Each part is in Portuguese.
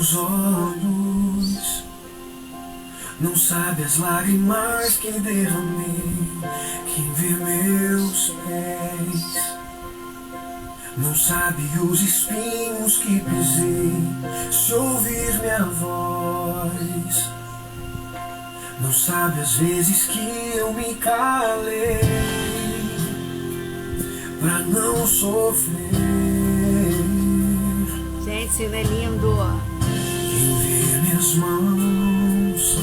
meus olhos, não sabe as lágrimas que derramei. Quem vê meus pés não sabe os espinhos que pisei. Se ouvir minha voz, não sabe as vezes que eu me calei pra não sofrer. Gente, isso é lindo. Quem vê minhas mãos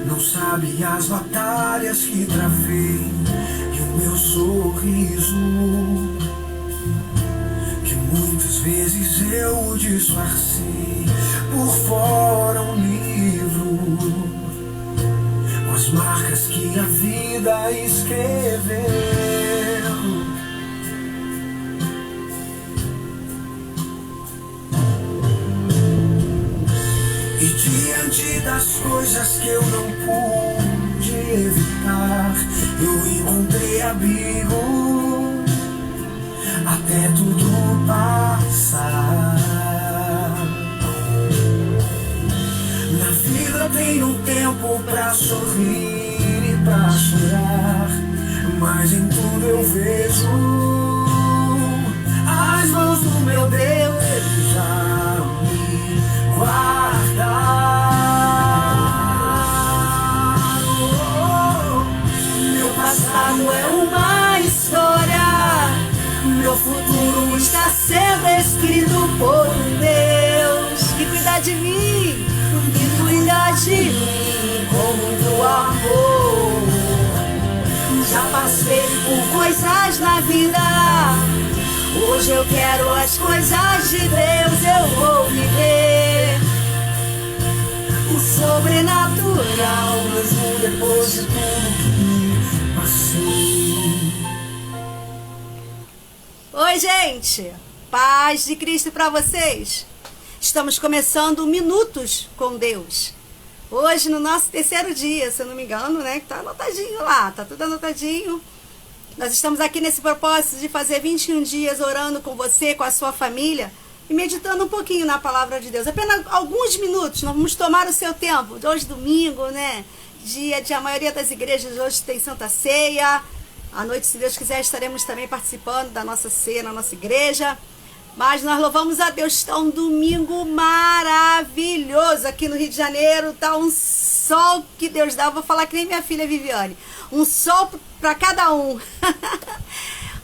não sabe as batalhas que travei. E o meu sorriso, que muitas vezes eu disfarcei. Por fora um livro com as marcas que a vida escreveu. E diante das coisas que eu não pude evitar, eu encontrei abrigo até tudo passar. Na vida tem um tempo pra sorrir e pra chorar, mas em tudo eu vejo as mãos do meu Deus já me guardar. Meu passado é uma história, meu futuro está sendo escrito por um Deus Que cuida de mim, que cuida de mim com muito amor. Já passei por coisas na vida, hoje eu quero as coisas de Deus. Eu vou viver o sobrenatural, mesmo depois de tudo que passei. Oi, gente! Paz de Cristo para vocês! Estamos começando Minutos com Deus. Hoje, no nosso terceiro dia, se eu não me engano, né? Que tá anotadinho lá, tá tudo anotadinho. Nós estamos aqui nesse propósito de fazer 21 dias orando com você, com a sua família e meditando um pouquinho na palavra de Deus. Apenas alguns minutos, nós vamos tomar o seu tempo. Hoje, domingo, né? Dia de a maioria das igrejas hoje tem Santa Ceia. À noite, se Deus quiser, estaremos também participando da nossa ceia na nossa igreja. Mas nós louvamos a Deus, está um domingo maravilhoso aqui no Rio de Janeiro, tá um sol que Deus dá, eu vou falar que nem minha filha Viviane, um sol para cada um.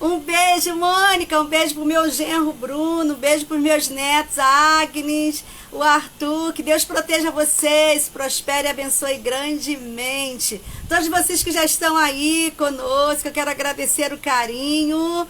Um beijo, Mônica, um beijo pro meu genro Bruno, um beijo pros meus netos, a Agnes, o Arthur, que Deus proteja vocês, prospere e abençoe grandemente. Todos vocês que já estão aí conosco, eu quero agradecer o carinho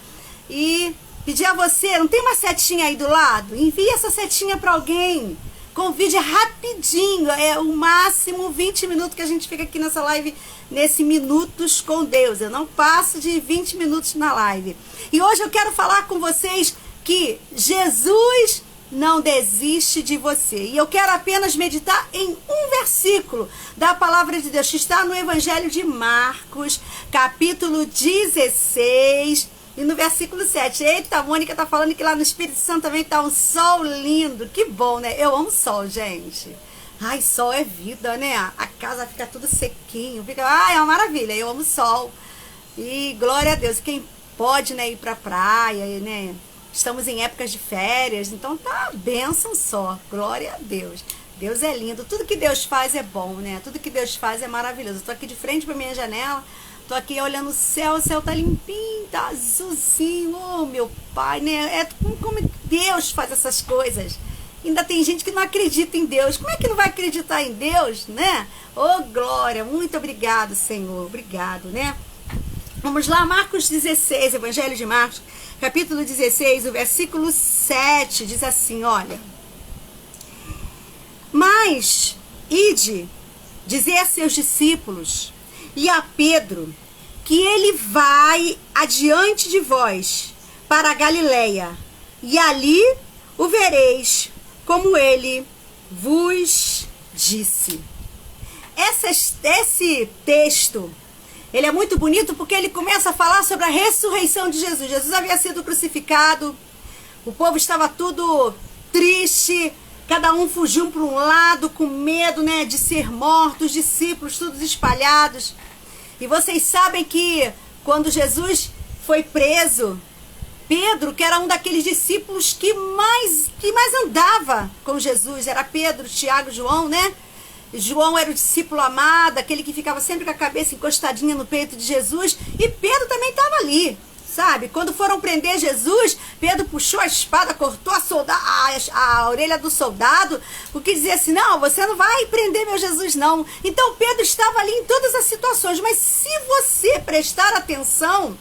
e pedir a você, não tem uma setinha aí do lado? Envie essa setinha para alguém. Convide rapidinho, é o máximo 20 minutos que a gente fica aqui nessa live, nesse Minutos com Deus. Eu não passo de 20 minutos na live. E hoje eu quero falar com vocês que Jesus não desiste de você. E eu quero apenas meditar em um versículo da palavra de Deus, que está no Evangelho de Marcos, capítulo 16, e no versículo 7, eita, a Mônica tá falando que lá no Espírito Santo também tá um sol lindo. Que bom, né? Eu amo sol, gente. Ai, sol é vida, né? A casa fica tudo sequinho. Ai, é uma maravilha. Eu amo sol. E glória a Deus. Quem pode, né, ir pra praia, né? Estamos em épocas de férias, então tá bênção só. Glória a Deus. Deus é lindo. Tudo que Deus faz é bom, né? Tudo que Deus faz é maravilhoso. Eu tô aqui de frente pra minha janela. Tô aqui olhando o céu tá limpinho, tá azulzinho, oh meu pai, né? É como Deus faz essas coisas. Ainda tem gente que não acredita em Deus. Como é que não vai acreditar em Deus, né? Oh, glória, muito obrigado, Senhor, obrigado, né? Vamos lá, Marcos 16, Evangelho de Marcos, capítulo 16, o versículo 7, diz assim, olha. Mas, ide, dizer a seus discípulos e a Pedro que ele vai adiante de vós para a Galileia, e ali o vereis, como ele vos disse. Esse texto, ele é muito bonito porque ele começa a falar sobre a ressurreição de Jesus. Jesus havia sido crucificado, o povo estava tudo triste, Cada um fugiu para um lado com medo, né, de ser mortos, os discípulos todos espalhados. E vocês sabem que quando Jesus foi preso, Pedro, que era um daqueles discípulos que mais andava com Jesus, era Pedro, Tiago, João, né? João era o discípulo amado, aquele que ficava sempre com a cabeça encostadinha no peito de Jesus, e Pedro também estava ali, sabe? Quando foram prender Jesus, Pedro puxou a espada, cortou a orelha do soldado, porque dizia assim, não, você não vai prender meu Jesus não. Então Pedro estava ali em todas as situações, mas se você prestar atenção,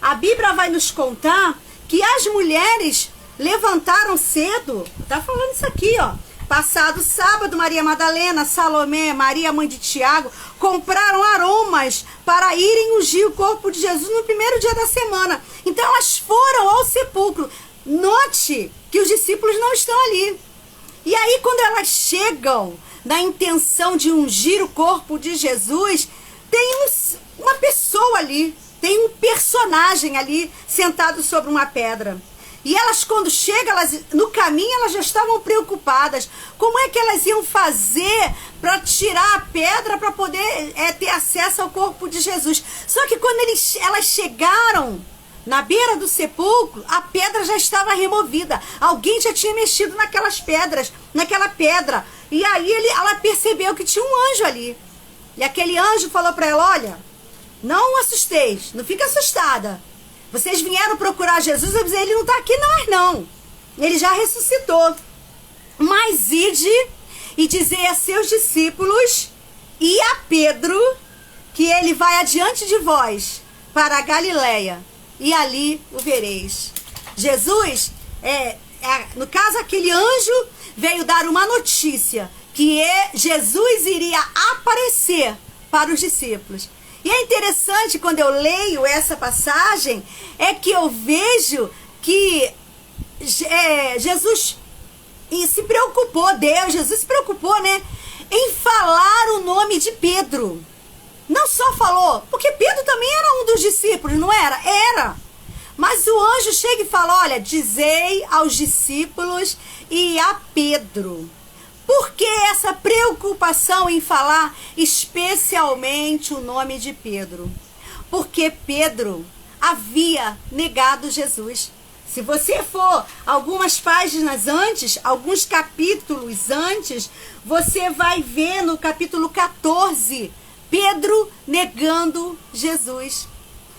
a Bíblia vai nos contar que as mulheres levantaram cedo, tá falando isso aqui, ó. Passado sábado, Maria Madalena, Salomé, Maria, mãe de Tiago, compraram aromas para irem ungir o corpo de Jesus no primeiro dia da semana. Então elas foram ao sepulcro. Note que os discípulos não estão ali. E aí quando elas chegam na intenção de ungir o corpo de Jesus, tem uma pessoa ali, tem um personagem ali sentado sobre uma pedra. E elas, quando chegam, no caminho, elas já estavam preocupadas. Como é que elas iam fazer para tirar a pedra para poder ter acesso ao corpo de Jesus? Só que quando elas chegaram na beira do sepulcro, a pedra já estava removida. Alguém já tinha mexido naquela pedra. E aí ela percebeu que tinha um anjo ali. E aquele anjo falou para ela, olha, não assusteis, não fica assustada. Vocês vieram procurar Jesus, eu dizer, ele não está aqui não. Ele já ressuscitou. Mas ide e dizei a seus discípulos e a Pedro que ele vai adiante de vós para a Galileia e ali o vereis. Jesus, no caso aquele anjo, veio dar uma notícia que Jesus iria aparecer para os discípulos. E é interessante, quando eu leio essa passagem, é que eu vejo que Jesus se preocupou, Jesus se preocupou, né, em falar o nome de Pedro. Não só falou, porque Pedro também era um dos discípulos, não era? Era. Mas o anjo chega e fala, olha, dizei aos discípulos e a Pedro. Por que essa preocupação em falar especialmente o nome de Pedro? Porque Pedro havia negado Jesus. Se você for algumas páginas antes, alguns capítulos antes, você vai ver no capítulo 14, Pedro negando Jesus.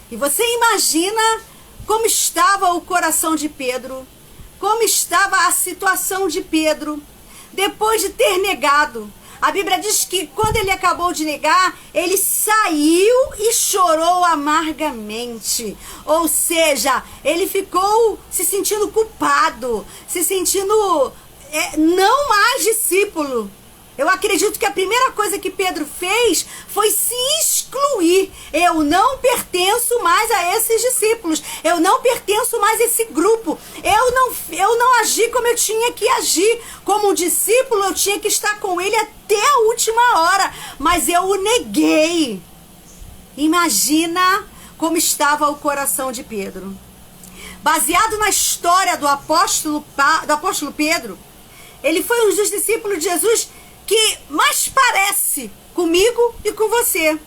E você imagina como estava o coração de Pedro, como estava a situação de Pedro, depois de ter negado. A Bíblia diz que quando ele acabou de negar, ele saiu e chorou amargamente. Ou seja, ele ficou se sentindo culpado, se sentindo não mais discípulo. Eu acredito que a primeira coisa que Pedro fez foi se excluir. Eu não pertenço mais a esses discípulos. Eu não pertenço mais a esse grupo. Eu não agi como eu tinha que agir. Como um discípulo, eu tinha que estar com ele até a última hora. Mas eu o neguei. Imagina como estava o coração de Pedro. Baseado na história do apóstolo Pedro, ele foi um dos discípulos de Jesus que mais parece comigo e com você.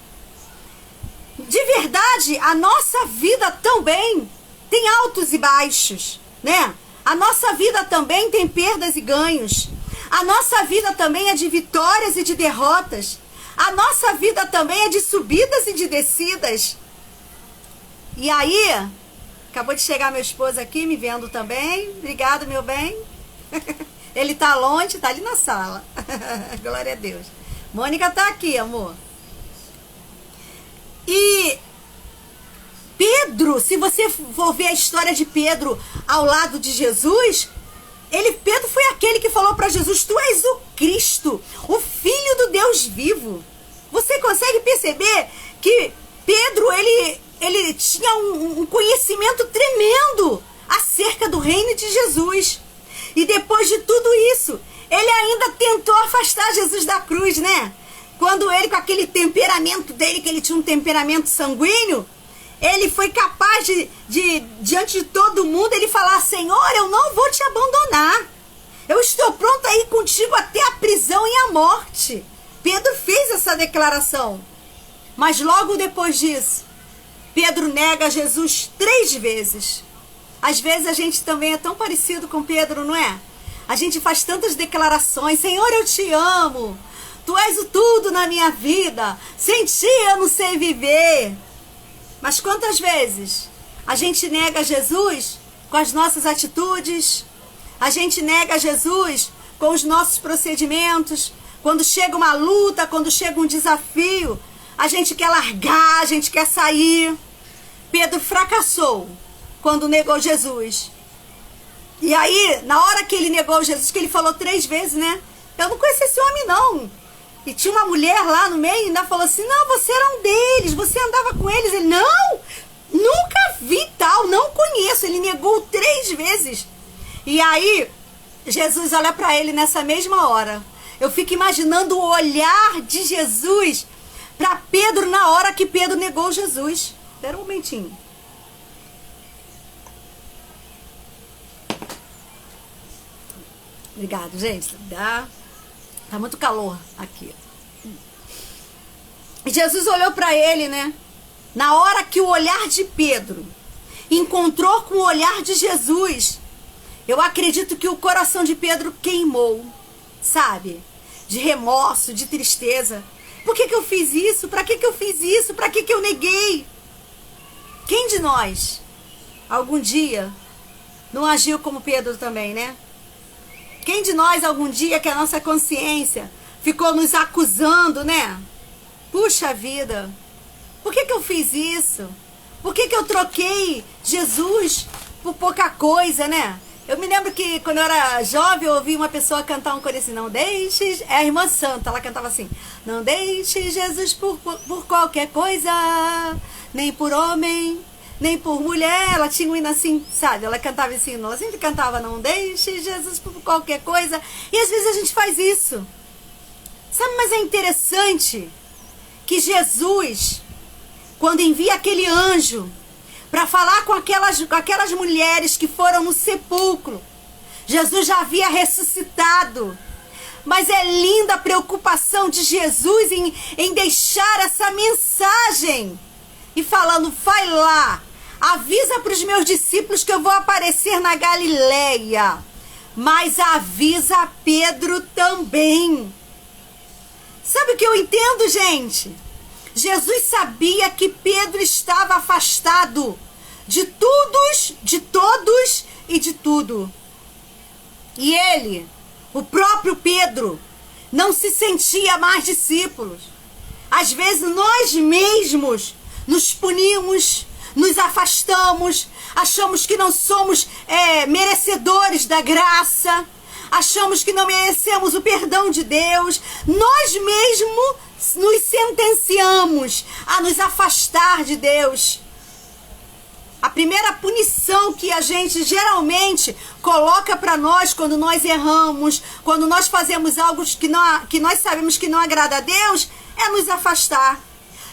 De verdade, a nossa vida também tem altos e baixos, né? A nossa vida também tem perdas e ganhos. A nossa vida também é de vitórias e de derrotas. A nossa vida também é de subidas e de descidas. E aí, acabou de chegar meu esposo aqui, me vendo também. Obrigado, meu bem. Ele tá longe, tá ali na sala. Glória a Deus. Mônica tá aqui, amor. E Pedro, se você for ver a história de Pedro ao lado de Jesus, Pedro foi aquele que falou para Jesus, tu és o Cristo, o Filho do Deus vivo. Você consegue perceber que Pedro, ele tinha um conhecimento tremendo acerca do reino de Jesus. E depois de tudo isso, ele ainda tentou afastar Jesus da cruz, né? Quando ele, com aquele temperamento dele, que ele tinha um temperamento sanguíneo, ele foi capaz de diante de todo mundo, ele falar, Senhor, eu não vou te abandonar. Eu estou pronto a ir contigo até a prisão e a morte. Pedro fez essa declaração. Mas logo depois disso, Pedro nega Jesus 3 vezes. Às vezes a gente também é tão parecido com Pedro, não é? A gente faz tantas declarações. Senhor, eu te amo. Tu és o tudo na minha vida. Sem ti eu não sei viver. Mas quantas vezes a gente nega Jesus com as nossas atitudes? A gente nega Jesus com os nossos procedimentos? Quando chega uma luta, quando chega um desafio, a gente quer largar, a gente quer sair. Pedro fracassou quando negou Jesus. E aí, na hora que ele negou Jesus, que ele falou 3 vezes, né? Eu não conheço esse homem, não. E tinha uma mulher lá no meio e ainda falou assim, não, você era um deles, você andava com eles. Ele, não, nunca vi tal, não conheço. Ele negou 3 vezes. E aí, Jesus olha para ele nessa mesma hora. Eu fico imaginando o olhar de Jesus para Pedro na hora que Pedro negou Jesus. Espera um momentinho. Obrigado, gente. Tá muito calor aqui. E Jesus olhou para ele, né? Na hora que o olhar de Pedro encontrou com o olhar de Jesus, eu acredito que o coração de Pedro queimou, sabe? De remorso, de tristeza. Por que eu fiz isso? Para que eu fiz isso? Para que eu neguei? Quem de nós, algum dia, não agiu como Pedro também, né? Quem de nós, algum dia, que a nossa consciência ficou nos acusando, né? Puxa vida, por que eu fiz isso? Por que eu troquei Jesus por pouca coisa, né? Eu me lembro que quando eu era jovem, eu ouvi uma pessoa cantar um coro assim, não deixe... É a irmã Santa, ela cantava assim, não deixe Jesus por qualquer coisa, nem por homem, nem por mulher. Ela tinha um hino assim, sabe? Ela cantava esse hino, ela sempre cantava, não deixe Jesus por qualquer coisa. E às vezes a gente faz isso. Sabe, mas é interessante que Jesus, quando envia aquele anjo para falar com aquelas mulheres que foram no sepulcro, Jesus já havia ressuscitado. Mas é linda a preocupação de Jesus em deixar essa mensagem. E falando, vai lá, avisa para os meus discípulos que eu vou aparecer na Galileia. Mas avisa Pedro também. Sabe o que eu entendo, gente? Jesus sabia que Pedro estava afastado de todos e de tudo. E ele, o próprio Pedro, não se sentia mais discípulos. Às vezes nós mesmos nos punimos, nos afastamos, achamos que não somos merecedores da graça, achamos que não merecemos o perdão de Deus. Nós mesmos nos sentenciamos a nos afastar de Deus. A primeira punição que a gente geralmente coloca para nós quando nós erramos, quando nós fazemos algo que nós sabemos que não agrada a Deus, é nos afastar.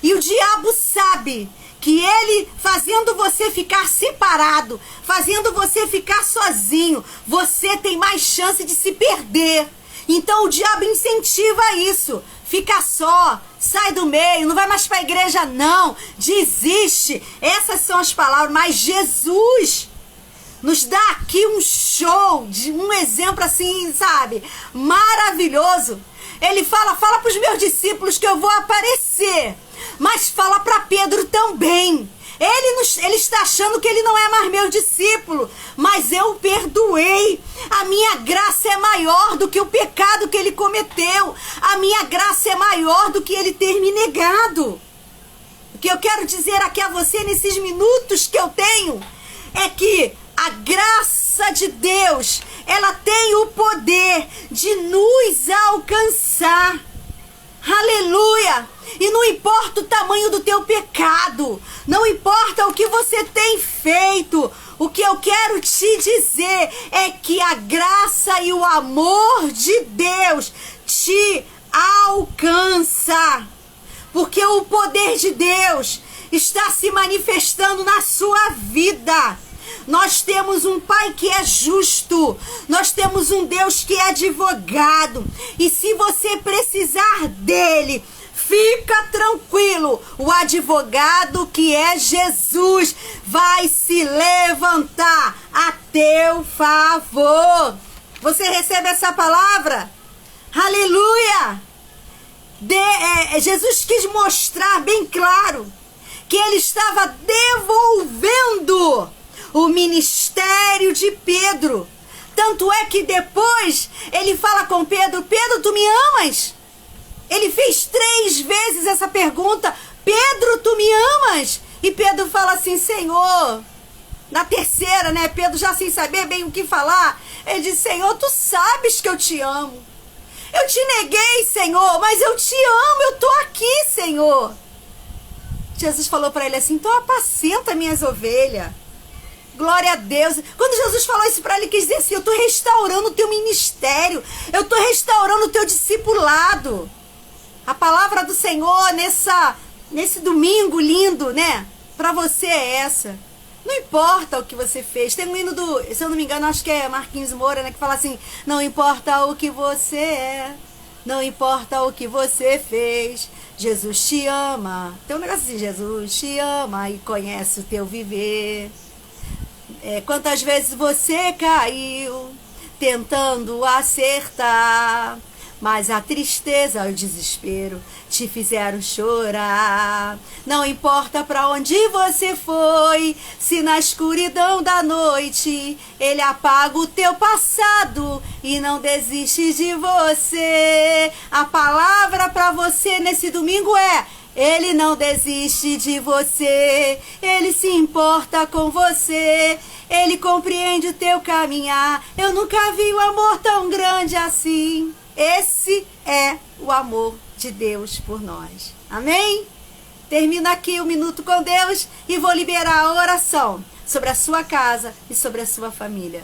E o diabo sabe que ele, fazendo você ficar separado, fazendo você ficar sozinho, você tem mais chance de se perder. Então o diabo incentiva isso. Fica só, sai do meio, não vai mais para a igreja não, desiste. Essas são as palavras. Mas Jesus nos dá aqui um show, um exemplo assim, sabe, maravilhoso. Ele fala para os meus discípulos que eu vou aparecer, mas fala para Pedro também. Ele está achando que ele não é mais meu discípulo, mas eu o perdoei. A minha graça é maior do que o pecado que ele cometeu. A minha graça é maior do que ele ter me negado. O que eu quero dizer aqui a você nesses minutos que eu tenho é que a graça de Deus, ela tem o poder de nos alcançar. Aleluia! E não importa o tamanho do teu pecado, não importa o que você tem feito, o que eu quero te dizer é que a graça e o amor de Deus te alcança. Porque o poder de Deus está se manifestando na sua vida. Nós temos um Pai que é justo. Nós temos um Deus que é advogado. E se você precisar dele, fica tranquilo, o advogado que é Jesus vai se levantar a teu favor. Você recebe essa palavra? Aleluia! Jesus quis mostrar bem claro que ele estava devolvendo o ministério de Pedro. Tanto é que depois ele fala com Pedro: Pedro, tu me amas? Ele fez 3 vezes essa pergunta: Pedro, tu me amas? E Pedro fala assim: Senhor. Na terceira, né, Pedro já sem saber bem o que falar, ele diz: Senhor, tu sabes que eu te amo. Eu te neguei, Senhor, mas eu te amo, eu tô aqui, Senhor. Jesus falou para ele assim: então apacenta minhas ovelhas. Glória a Deus. Quando Jesus falou isso para ele, quis dizer assim: eu tô restaurando o teu ministério, eu tô restaurando o teu discipulado. A palavra do Senhor nesse domingo lindo, né, para você é essa. Não importa o que você fez. Tem um hino se eu não me engano, acho que é Marquinhos Moura, né, que fala assim: não importa o que você é, não importa o que você fez, Jesus te ama. Tem um negócio assim: Jesus te ama e conhece o teu viver. Quantas vezes você caiu tentando acertar, mas a tristeza e o desespero te fizeram chorar. Não importa para onde você foi, se na escuridão da noite ele apaga o teu passado e não desiste de você. A palavra para você nesse domingo é: ele não desiste de você, ele se importa com você, ele compreende o teu caminhar. Eu nunca vi um amor tão grande assim. Esse é o amor de Deus por nós. Amém? Termino aqui o Minuto com Deus e vou liberar a oração sobre a sua casa e sobre a sua família.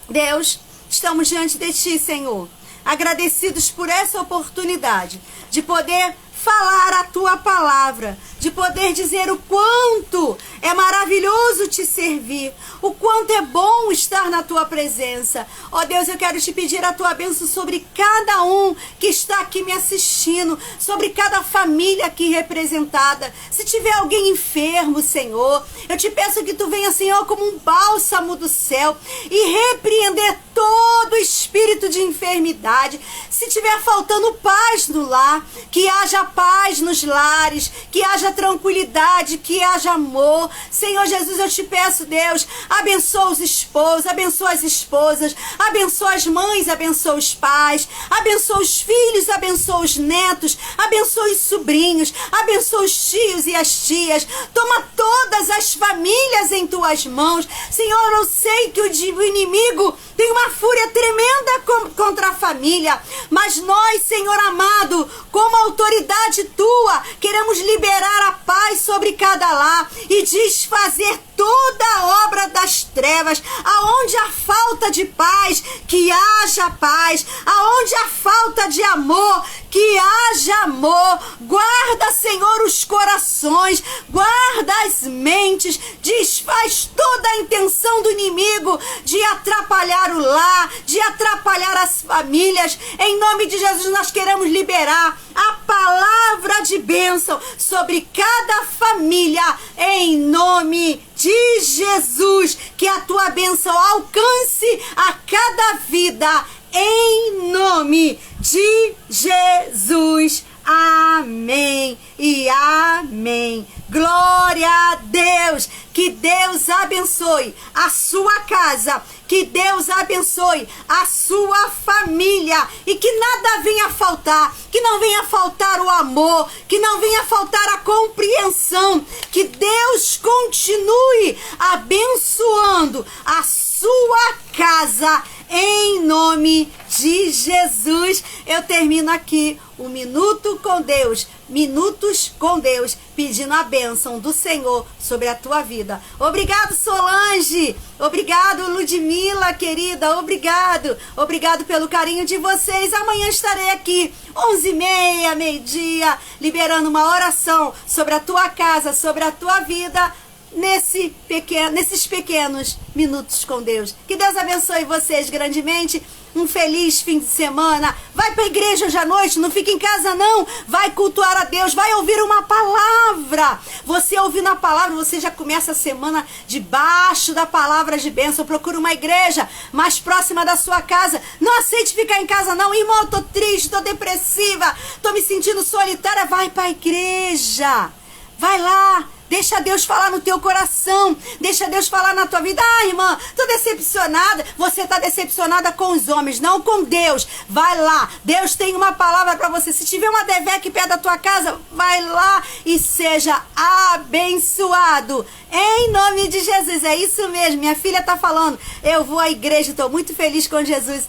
Deus, estamos diante de Ti, Senhor, agradecidos por essa oportunidade de poder falar a Tua palavra, de poder dizer o quanto é maravilhoso te servir, o quanto é bom estar na Tua presença. Ó Deus, eu quero te pedir a Tua bênção sobre cada um que está aqui me assistindo, sobre cada família aqui representada. Se tiver alguém enfermo, Senhor, eu te peço que Tu venha, Senhor, como um bálsamo do céu e repreender todo espírito de enfermidade. Se tiver faltando paz no lar, que haja paz nos lares, que haja tranquilidade, que haja amor. Senhor Jesus, eu te peço, Deus, abençoa os esposos, abençoa as esposas, abençoa as mães, abençoa os pais, abençoa os filhos, abençoa os netos, abençoa os sobrinhos, abençoa os tios e as tias. Toma todas as famílias em tuas mãos. Senhor, eu sei que o inimigo tem uma fúria tremenda contra a família, mas nós, Senhor amado, como autoridade tua, queremos liberar a paz sobre cada lar e desfazer toda a obra das trevas. Aonde há falta de paz, que haja paz. Aonde há falta de amor, que haja amor. Guarda, Senhor, os corações, guarda as mentes, desfaz toda a intenção do inimigo de atrapalhar o lar, de atrapalhar as famílias. Em nome de Jesus, nós queremos liberar a palavra de bênção sobre cada família, em nome de Jesus. Que a tua bênção alcance a cada vida, em nome de Jesus. Amém e amém. Glória a Deus. Que Deus abençoe a sua casa, que Deus abençoe a sua família e que nada venha faltar, que não venha faltar o amor, que não venha faltar a compreensão, que Deus continue abençoando a sua casa, em nome de Jesus. Eu termino aqui o Minuto com Deus, Minutos com Deus, pedindo a bênção do Senhor sobre a tua vida. Obrigado, Solange. Obrigado, Ludmila, querida. Obrigado pelo carinho de vocês. Amanhã estarei aqui, 11h30, meio-dia, liberando uma oração sobre a tua casa, sobre a tua vida. nesses pequenos minutos com Deus. Que Deus abençoe vocês grandemente. Um feliz fim de semana. Vai para a igreja hoje à noite, não fica em casa não. Vai cultuar a Deus, vai ouvir uma palavra. Você ouvindo a palavra, você já começa a semana debaixo da palavra de bênção. Procura uma igreja mais próxima da sua casa. Não aceite ficar em casa não. Irmão, eu tô triste, tô depressiva, tô me sentindo solitária. Vai para a igreja. Vai lá. Deixa Deus falar no teu coração. Deixa Deus falar na tua vida. Ah, irmã, tô decepcionada. Você tá decepcionada com os homens, não com Deus. Vai lá. Deus tem uma palavra para você. Se tiver uma DV perto da tua casa, vai lá e seja abençoado. Em nome de Jesus. É isso mesmo. Minha filha tá falando. Eu vou à igreja, tô muito feliz com Jesus.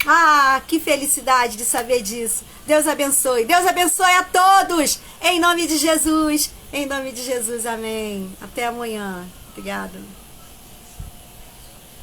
Ah, que felicidade de saber disso. Deus abençoe. Deus abençoe a todos. Em nome de Jesus. Em nome de Jesus, amém. Até amanhã. Obrigada.